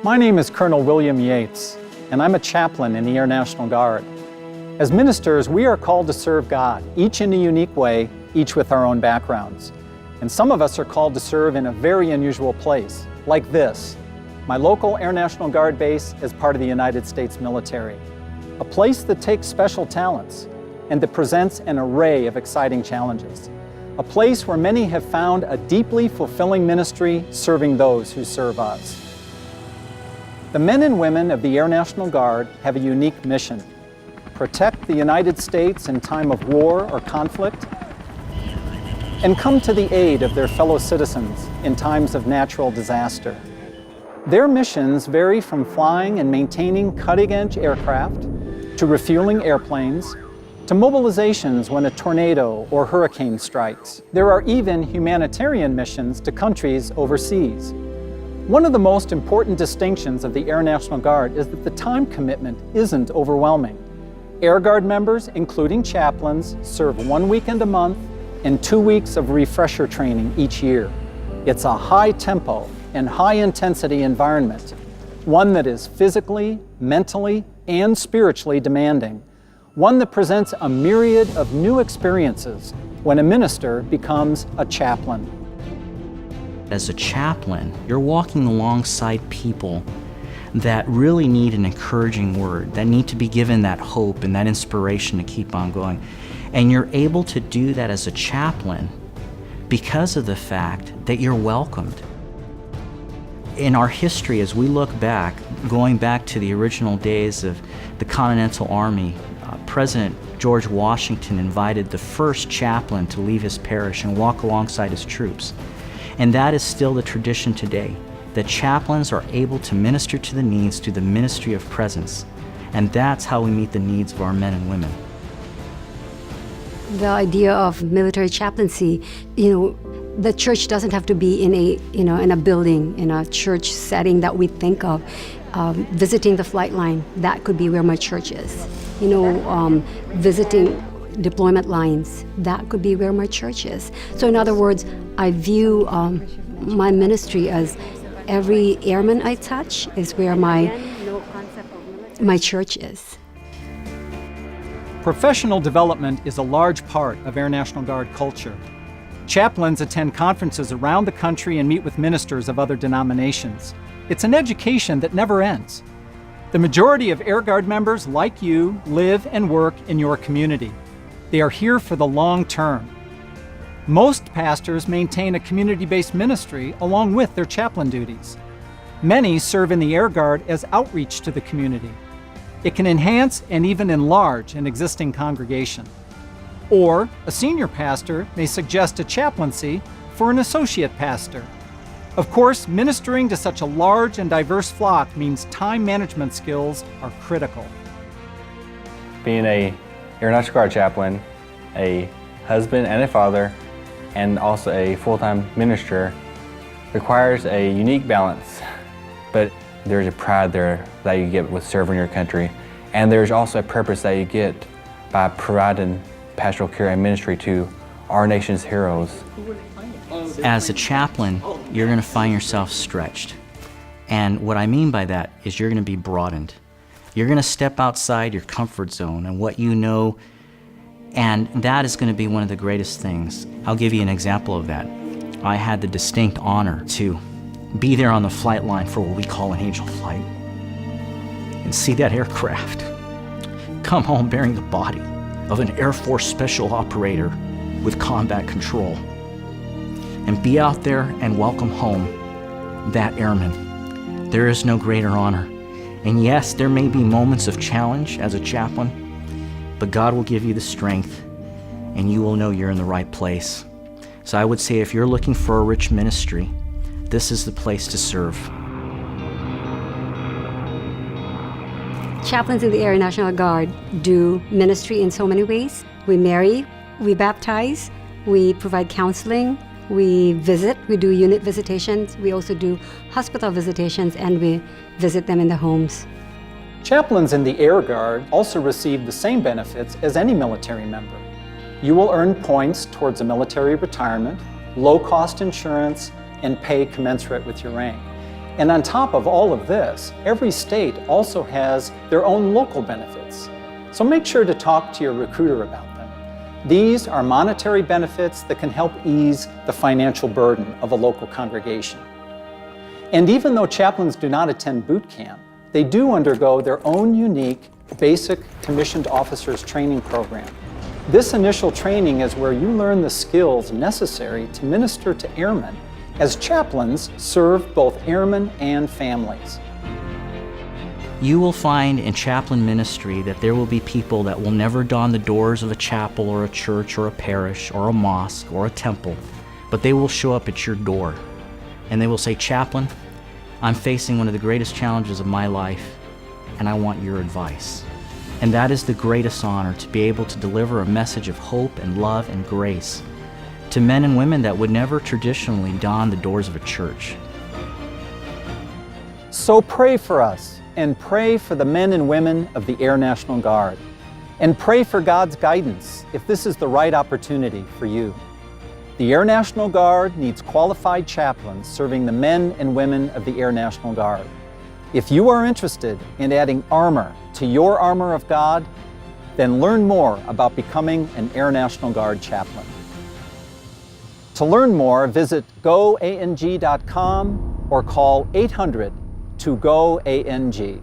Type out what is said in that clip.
My name is Colonel William Yates, and I'm a chaplain in the Air National Guard. As ministers, we are called to serve God, each in a unique way, each with our own backgrounds. And some of us are called to serve in a very unusual place, like this, my local Air National Guard base as part of the United States military. A place that takes special talents and that presents an array of exciting challenges. A place where many have found a deeply fulfilling ministry serving those who serve us. The men and women of the Air National Guard have a unique mission: protect the United States in time of war or conflict, and come to the aid of their fellow citizens in times of natural disaster. Their missions vary from flying and maintaining cutting-edge aircraft, to refueling airplanes, to mobilizations when a tornado or hurricane strikes. There are even humanitarian missions to countries overseas. One of the most important distinctions of the Air National Guard is that the time commitment isn't overwhelming. Air Guard members, including chaplains, serve 1 weekend a month and 2 weeks of refresher training each year. It's a high-tempo and high-intensity environment, one that is physically, mentally, and spiritually demanding, one that presents a myriad of new experiences when a minister becomes a chaplain. As a chaplain, you're walking alongside people that really need an encouraging word, that need to be given that hope and that inspiration to keep on going. And you're able to do that as a chaplain because of the fact that you're welcomed. In our history, as we look back, going back to the original days of the Continental Army, President George Washington invited the first chaplain to leave his parish and walk alongside his troops. And that is still the tradition today, that chaplains are able to minister to the needs through the ministry of presence. And that's how we meet the needs of our men and women. The idea of military chaplaincy, the church doesn't have to be in a building, in a church setting that we think of. Visiting the flight line, that could be where my church is. Visiting deployment lines, that could be where my church is. So in other words, I view my ministry as every airman I touch is where my church is. Professional development is a large part of Air National Guard culture. Chaplains attend conferences around the country and meet with ministers of other denominations. It's an education that never ends. The majority of Air Guard members, like you, live and work in your community. They are here for the long term. Most pastors maintain a community-based ministry along with their chaplain duties. Many serve in the Air Guard as outreach to the community. It can enhance and even enlarge an existing congregation. Or a senior pastor may suggest a chaplaincy for an associate pastor. Of course, ministering to such a large and diverse flock means time management skills are critical. Being an Air National Guard chaplain, a husband and a father, and also a full-time minister requires a unique balance. But there's a pride there that you get with serving your country. And there's also a purpose that you get by providing pastoral care and ministry to our nation's heroes. As a chaplain, you're going to find yourself stretched. And what I mean by that is you're going to be broadened. You're going to step outside your comfort zone and what you know, and that is going to be one of the greatest things. I'll give you an example of that. I had the distinct honor to be there on the flight line for what we call an angel flight and see that aircraft come home bearing the body of an Air Force special operator with combat control, and be out there and welcome home that airman. There is no greater honor. And yes, there may be moments of challenge as a chaplain, but God will give you the strength and you will know you're in the right place. So I would say if you're looking for a rich ministry, this is the place to serve. Chaplains in the Air National Guard do ministry in so many ways. We marry, we baptize, we provide counseling, we visit, we do unit visitations, we also do hospital visitations, and we visit them in the homes. Chaplains in the Air Guard also receive the same benefits as any military member. You will earn points towards a military retirement, low-cost insurance, and pay commensurate with your rank. And on top of all of this, every state also has their own local benefits. So make sure to talk to your recruiter about them. These are monetary benefits that can help ease the financial burden of a local congregation. And even though chaplains do not attend boot camp, they do undergo their own unique basic commissioned officers training program. This initial training is where you learn the skills necessary to minister to airmen, as chaplains serve both airmen and families. You will find in chaplain ministry that there will be people that will never don the doors of a chapel or a church or a parish or a mosque or a temple, but they will show up at your door and they will say, "Chaplain, I'm facing one of the greatest challenges of my life and I want your advice." And that is the greatest honor, to be able to deliver a message of hope and love and grace to men and women that would never traditionally don the doors of a church. So pray for us, and pray for the men and women of the Air National Guard, and pray for God's guidance if this is the right opportunity for you. The Air National Guard needs qualified chaplains serving the men and women of the Air National Guard. If you are interested in adding armor to your armor of God, then learn more about becoming an Air National Guard chaplain. To learn more, visit goang.com or call 800-GO-ANG.